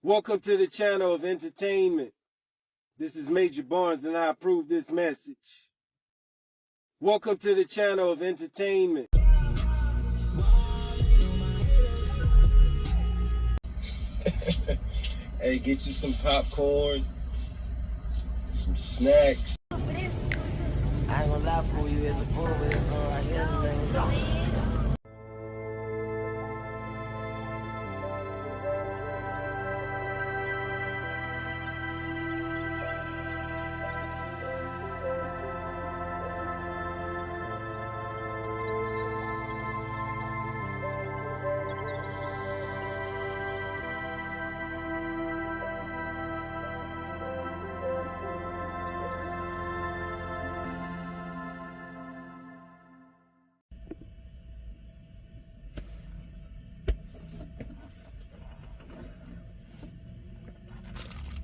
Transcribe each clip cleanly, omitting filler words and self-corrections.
Welcome to the channel of entertainment. This is Major Barnes and I approve this message. Welcome to the channel of entertainment. Hey, get you some popcorn, some snacks. I ain't gonna lie for you as a fool, but this one right here is like,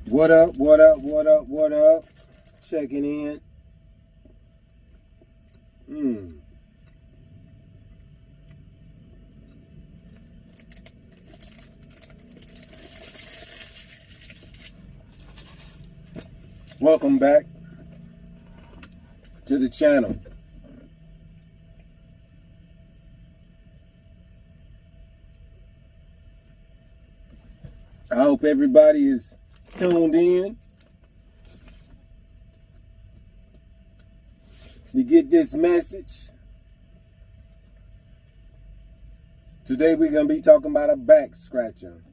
What up, what up, what up, what up? Checking in. Welcome back to the channel. I hope everybody is tuned in to get this message. Today we're going to be talking about a back scratcher.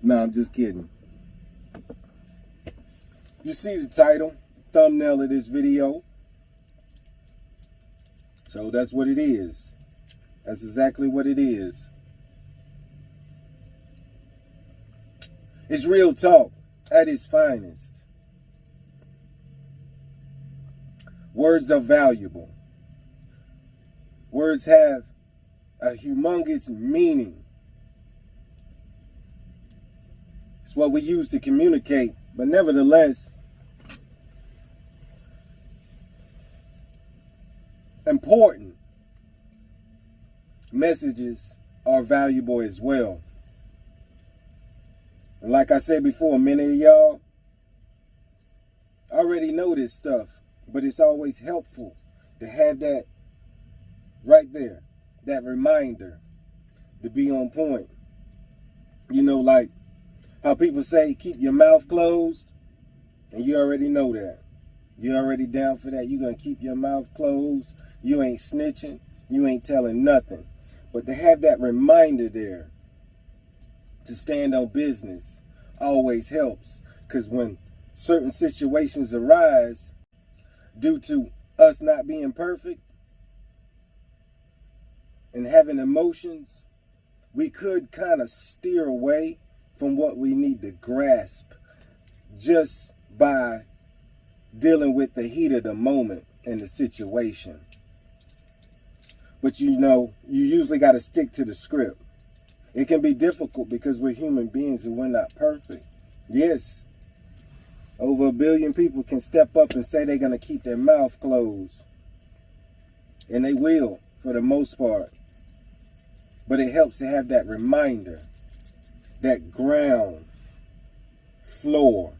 No, I'm just kidding. You see the title, thumbnail of this video. So that's what it is. That's exactly what it is. It's real talk at its finest. Words are valuable. Words have a humongous meaning. It's what we use to communicate, but nevertheless, important messages are valuable as well. And like I said before, many of y'all already know this stuff, but it's always helpful to have that right there, that reminder to be on point. You know, like how people say, keep your mouth closed, and you already know that. You're already down for that. You're going to keep your mouth closed. You ain't snitching. You ain't telling nothing. But to have that reminder there, to stand on business, always helps. Because when certain situations arise, due to us not being perfect and having emotions, we could kind of steer away from what we need to grasp just by dealing with the heat of the moment and the situation. But you know, you usually got to stick to the script. It can be difficult because we're human beings and we're not perfect. Yes, over 1 billion people can step up and say they're going to keep their mouth closed. And they will, for the most part. But it helps to have that reminder, that ground floor,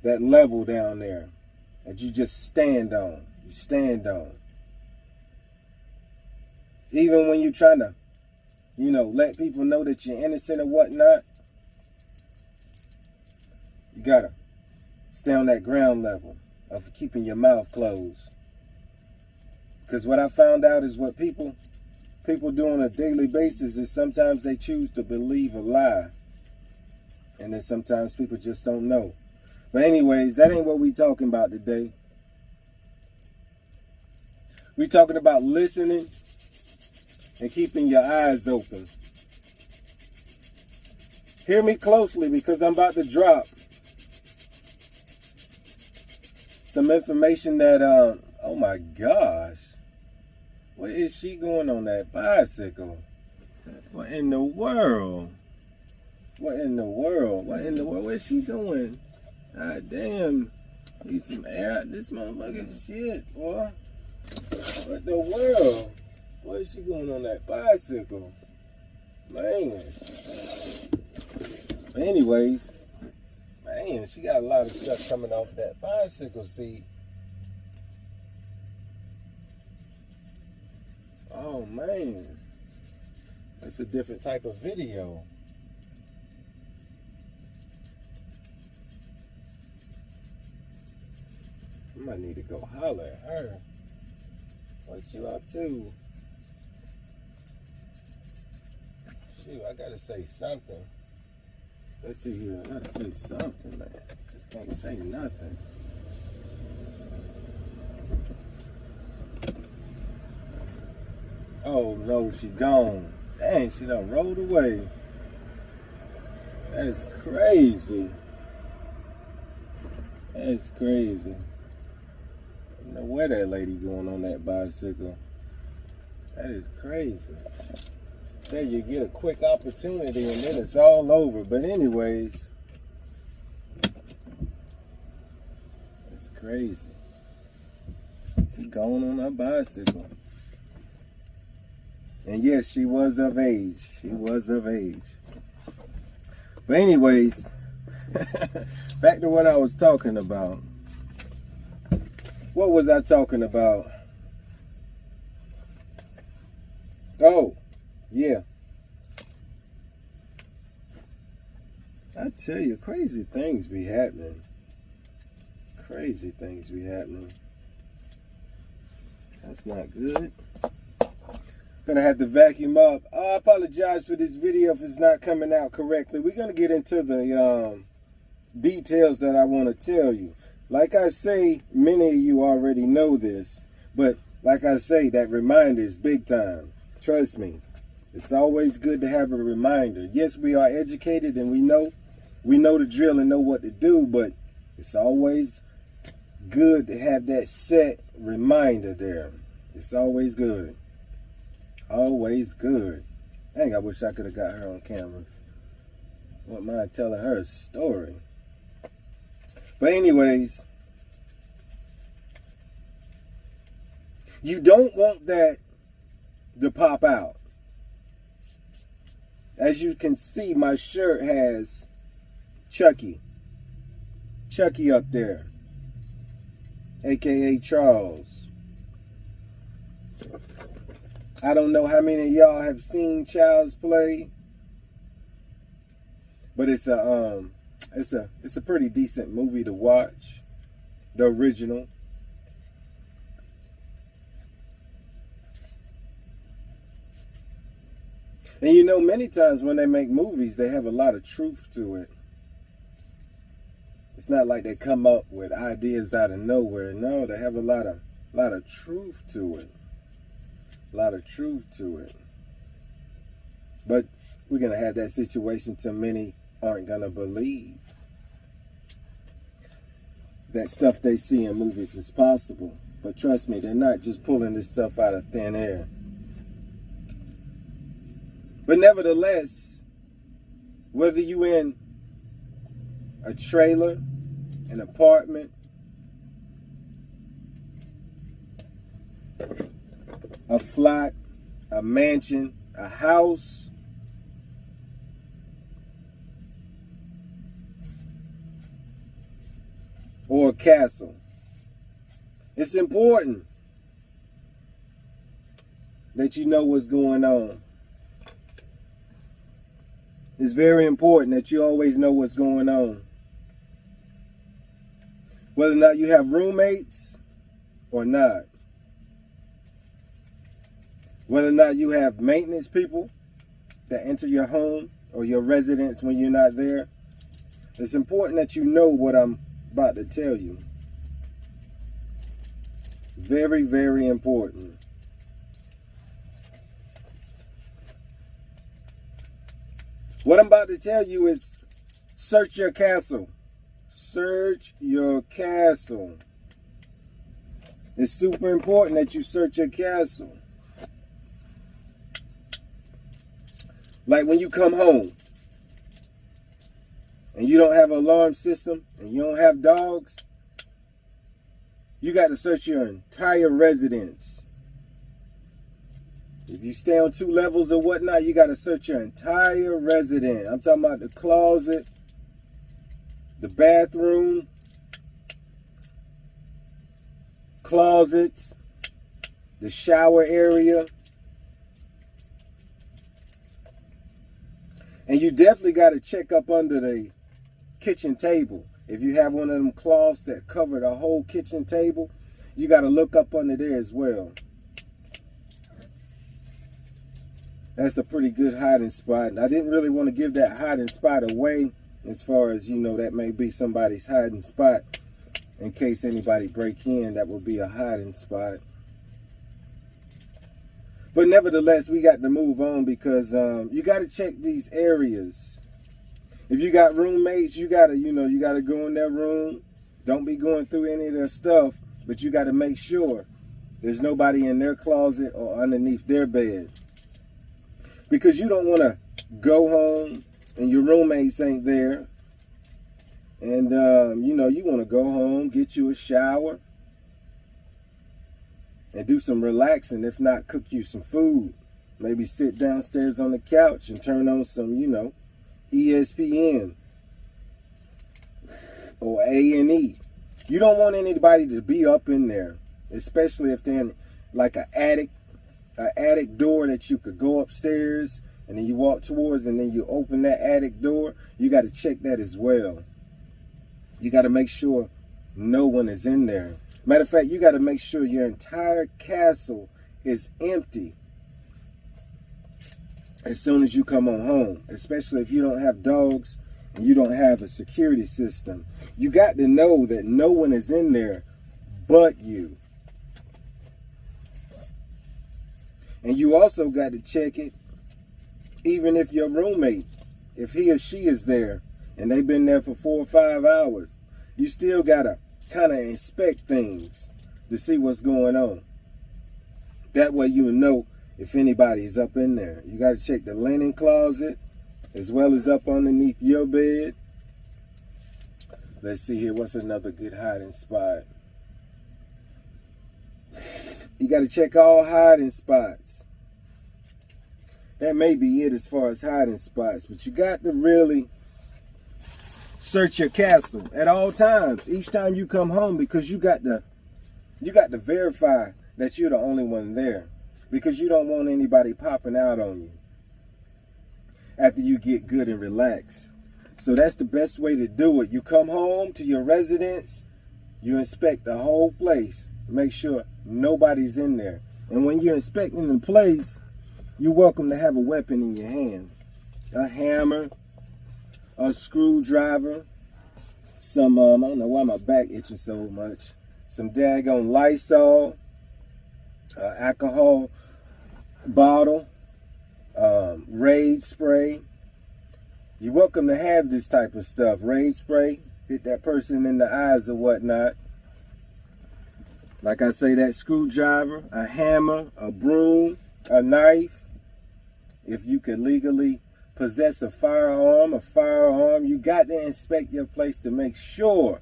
that level down there that you just stand on. You stand on. Even when you're trying to, you know, let people know that you're innocent or whatnot, you gotta stay on that ground level of keeping your mouth closed. Because what I found out is what people do on a daily basis is sometimes they choose to believe a lie. And then sometimes people just don't know. But anyways, that ain't what we talking about today. We talking about listening and keeping your eyes open. Hear me closely because I'm about to drop some information that, oh my gosh. Where is she going on that bicycle? What in the world? What in the world? What in the world? Where's she going? God damn. Need some air out this motherfucking shit, boy. What the world? Where is she going on that bicycle? Man. Anyways, man, she got a lot of stuff coming off that bicycle seat. Oh, man. That's a different type of video. I might need to go holler at her. What you up to? Shoot, I gotta say something. Let's see here. I gotta say something, man. Just can't say nothing. Oh no, she gone. Dang, she done rolled away. That is crazy. That's crazy. I don't know where that lady going on that bicycle. That is crazy. There you get a quick opportunity and then it's all over. But anyways, it's crazy. She going on her bicycle. And yes, she was of age. She was of age. But anyways, back to what I was talking about. What was I talking about? Oh, yeah. I tell you, crazy things be happening. Crazy things be happening. That's not good. Gonna have to vacuum up. I apologize for this video if it's not coming out correctly. We're gonna get into the details that I want to tell you. Like I say, many of you already know this, but like I say, that reminder is big time. Trust me, it's always good to have a reminder. Yes, we are educated and we know the drill and know what to do, but it's always good to have that set reminder there. It's always good. Always good. Dang, I wish I could have got her on camera. Wouldn't mind telling her a story. But anyways, you don't want that to pop out. As you can see, my shirt has Chucky up there, aka Charles. I don't know how many of y'all have seen Child's Play, but it's a pretty decent movie to watch. The original. And you know, many times when they make movies, they have a lot of truth to it. It's not like they come up with ideas out of nowhere. No, they have a lot of truth to it. A lot of truth to it. But we're going to have that situation till many aren't going to believe that stuff they see in movies is possible. But trust me, they're not just pulling this stuff out of thin air. But nevertheless, whether you in a trailer, an apartment, a flat, a mansion, a house, or a castle, it's important that you know what's going on. It's very important that you always know what's going on. Whether or not you have roommates or not. Whether or not you have maintenance people that enter your home or your residence when you're not there. It's important that you know what I'm about to tell you. Very, very important. What I'm about to tell you is search your castle. Search your castle. It's super important that you search your castle. Like when you come home and you don't have an alarm system and you don't have dogs, you got to search your entire residence. If you stay on 2 levels or whatnot, you got to search your entire residence. I'm talking about the closet, the bathroom, closets, the shower area. And you definitely got to check up under the kitchen table. If you have one of them cloths that cover the whole kitchen table, you got to look up under there as well. That's a pretty good hiding spot. And I didn't really want to give that hiding spot away, as far as, you know, that may be somebody's hiding spot. In case anybody break in, that would be a hiding spot. But nevertheless, we got to move on, because you got to check these areas. If you got roommates, you got to, you know, you got to go in their room. Don't be going through any of their stuff, but you got to make sure there's nobody in their closet or underneath their bed. Because you don't want to go home and your roommates ain't there. And, you know, you want to go home, get you a shower, and do some relaxing. If not, cook you some food. Maybe sit downstairs on the couch and turn on some, you know, ESPN or A&E. You don't want anybody to be up in there, especially if they're in like an attic door that you could go upstairs and then you walk towards, and then you open that attic door. You got to check that as well. You got to make sure no one is in there. Matter of fact, you got to make sure your entire castle is empty as soon as you come on home, especially if you don't have dogs and you don't have a security system. You got to know that no one is in there but you. And you also got to check it, even if your roommate, if he or she is there and they've been there for 4 or 5 hours, you still got to kind of inspect things to see what's going on. That way you know if anybody is up in there. You got to check the linen closet as well as up underneath your bed. Let's see here. What's another good hiding spot? You got to check all hiding spots. That may be it as far as hiding spots, but you got to really search your castle at all times, each time you come home, because you got to verify that you're the only one there, because you don't want anybody popping out on you after you get good and relaxed. So that's the best way to do it. You come home to your residence, you inspect the whole place, make sure nobody's in there. And when you're inspecting the place, you're welcome to have a weapon in your hand. A hammer, a screwdriver, some, I don't know why my back itching so much, some daggone Lysol, alcohol bottle, Raid spray. You're welcome to have this type of stuff. Raid spray, hit that person in the eyes or whatnot. Like I say, that screwdriver, a hammer, a broom, a knife. If you can legally possess a firearm, you got to inspect your place to make sure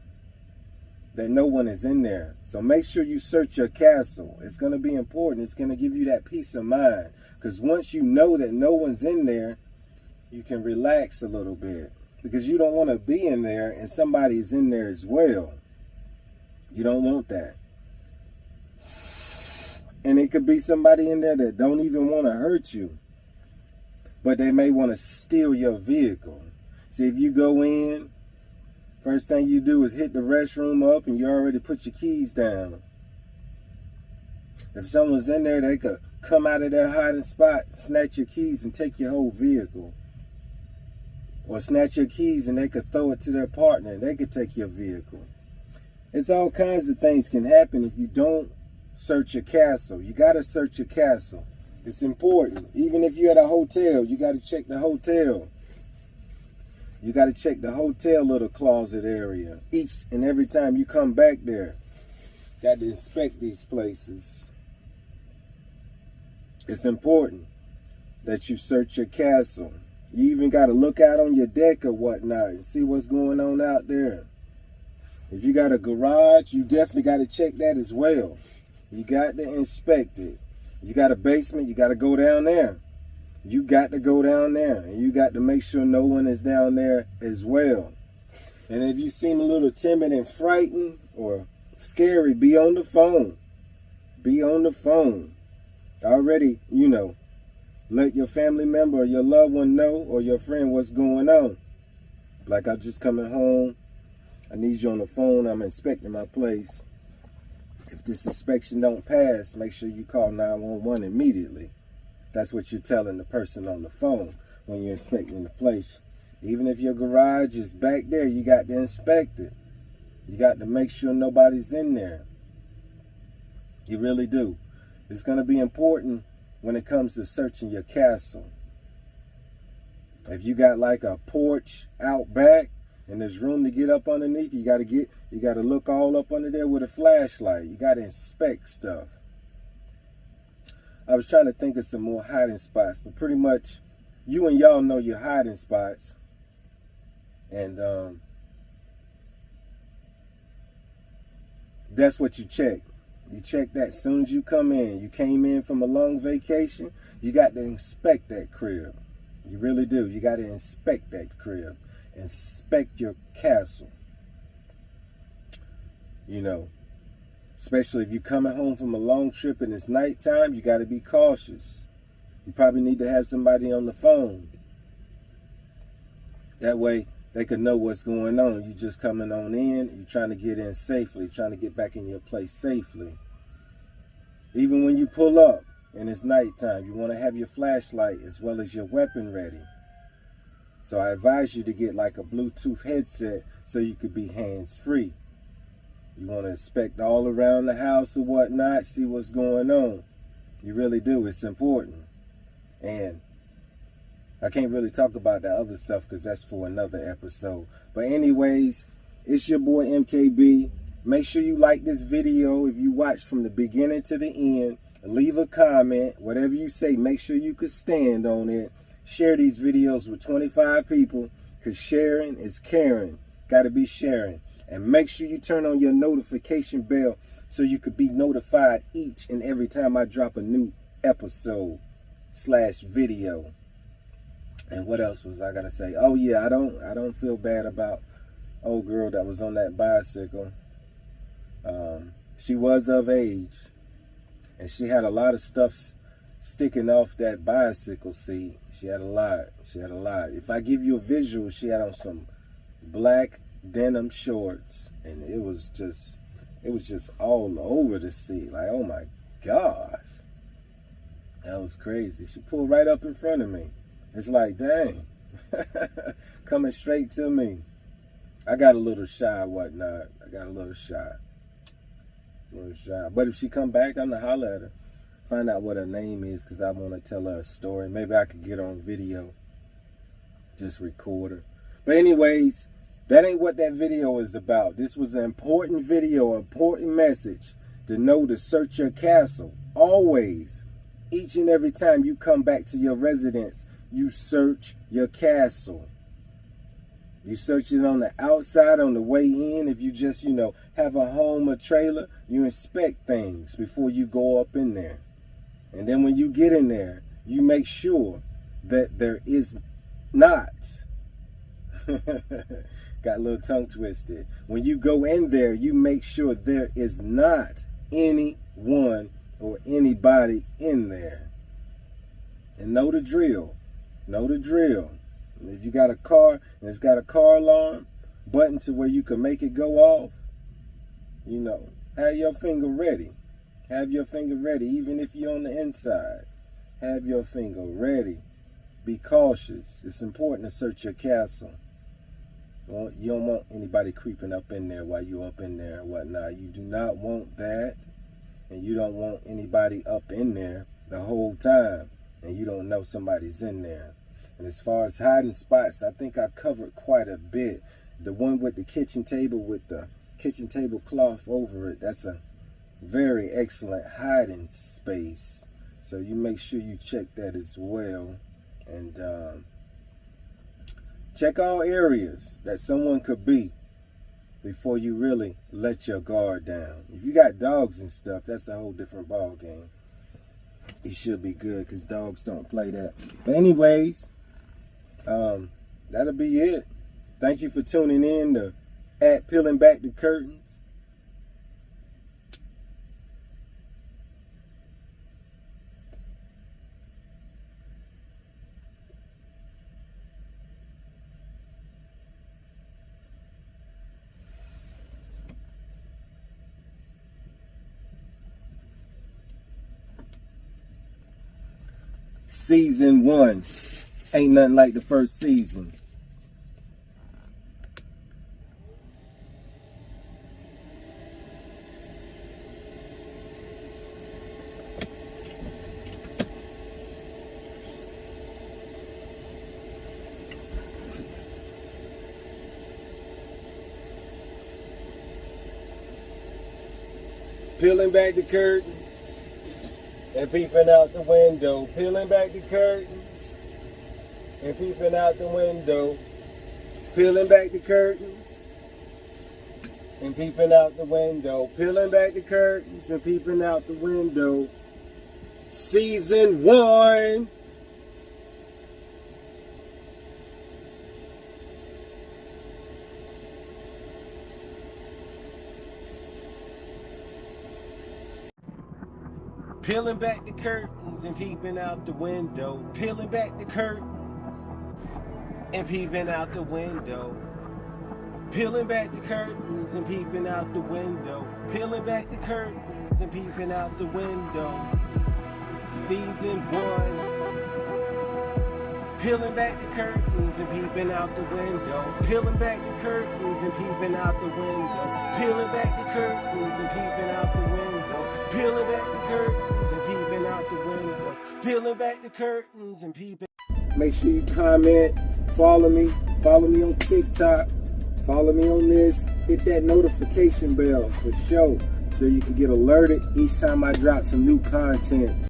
that no one is in there. So make sure you search your castle. It's going to be important. It's going to give you that peace of mind. Because once you know that no one's in there, you can relax a little bit. Because you don't want to be in there and somebody's in there as well. You don't want that. And it could be somebody in there that don't even want to hurt you, but they may want to steal your vehicle. See, if you go in, first thing you do is hit the restroom up and you already put your keys down. If someone's in there, they could come out of their hiding spot, snatch your keys and take your whole vehicle. Or snatch your keys and they could throw it to their partner and they could take your vehicle. It's all kinds of things can happen if you don't search your castle. You got to search your castle. It's important. Even if you're at a hotel, you got to check the hotel. You got to check the hotel little closet area. Each and every time you come back there, got to inspect these places. It's important that you search your castle. You even got to look out on your deck or whatnot and see what's going on out there. If you got a garage, you definitely got to check that as well. You got to inspect it. You got a basement, you got to go down there. You got to go down there, and you got to make sure no one is down there as well. And if you seem a little timid and frightened or scary, be on the phone. Be on the phone. Already, let your family member or your loved one know, or your friend, what's going on. Like, I'm just coming home. I need you on the phone. I'm inspecting my place. If this inspection don't pass, make sure you call 911 immediately. That's what you're telling the person on the phone when you're inspecting the place. Even if your garage is back there, you got to inspect it. You got to make sure nobody's in there. You really do. It's going to be important when it comes to searching your castle. If you got like a porch out back and there's room to get up underneath, you got to look all up under there with a flashlight. You got to inspect stuff. I was trying to think of some more hiding spots, but pretty much you and y'all know your hiding spots. And that's what you check. You check that as soon as you come in. You came in from a long vacation, you got to inspect that crib. You really do. You got to inspect that crib. Inspect your castle. Especially if you're coming home from a long trip and it's nighttime, you got to be cautious. You probably need to have somebody on the phone. That way they could know what's going on. You just coming on in, you're trying to get in safely, trying to get back in your place safely. Even when you pull up and it's nighttime, you want to have your flashlight as well as your weapon ready. So I advise you to get like a Bluetooth headset so you could be hands-free. You want to inspect all around the house or whatnot, see what's going on. You really do. It's important. And I can't really talk about the other stuff because that's for another episode. But anyways, it's your boy MKB. Make sure you like this video. If you watch from the beginning to the end, leave a comment. Whatever you say, make sure you could stand on it. Share these videos with 25 people because sharing is caring. Got to be sharing. And make sure you turn on your notification bell so you could be notified each and every time I drop a new episode / video. And what else was I gonna say? Oh yeah, I don't feel bad about old girl that was on that bicycle. She was of age, and she had a lot of stuff sticking off that bicycle seat. She had a lot. If I give you a visual, she had on some black denim shorts, and it was just all over the seat. Like, oh my gosh, that was crazy. She pulled right up in front of me. It's like, dang, coming straight to me. I got a little shy, whatnot. But if she come back, I'm gonna holler at her, find out what her name is, because I want to tell her a story. Maybe I could get on video, just record her. But anyways, that ain't what that video is about. This was an important video, important message to know to search your castle. Always, each and every time you come back to your residence, you search your castle. You search it on the outside, on the way in. If you just, have a home or trailer, you inspect things before you go up in there. And then when you get in there, you make sure that there is not. Got a little tongue twisted. When you go in there, you make sure there is not anyone or anybody in there. And know the drill. If you got a car and it's got a car alarm button to where you can make it go off, have your finger ready. Even if you're on the inside. Have your finger ready. Be cautious. It's important to search your castle. Well, you don't want anybody creeping up in there while you're up in there and whatnot. You do not want that. And you don't want anybody up in there the whole time and you don't know somebody's in there. And as far as hiding spots, I think I covered quite a bit. The one with the kitchen table with the kitchen table cloth over it, that's a very excellent hiding space. So you make sure you check that as well. And check all areas that someone could be before you really let your guard down. If you got dogs and stuff, that's a whole different ball game. He should be good because dogs don't play that. But anyways, that'll be it. Thank you for tuning in to Peeling Back the Curtains. Season 1 ain't nothing like the first season. Peeling back the curtains and peeping out the window. Peeling back the curtains and peeping out the window. Peeling back the curtains and peeping out the window. Peeling back the curtains and peeping out the window. Season 1. Peeling back the curtains and peeping out the window. Peeling back the curtains and peeping out the window. Peeling back the curtains and peeping out the window. Peeling back the curtains and peeping out the window. Season 1. Peeling back the curtains and peeping out the window. Peeling back the curtains and peeping out the window. Peeling back the curtains and peeping out the window. Peeling back the curtains and peeping out the window. Peeling back the curtains and peeping. Make sure you comment, follow me on TikTok, follow me on this, hit that notification bell for sure so you can get alerted each time I drop some new content.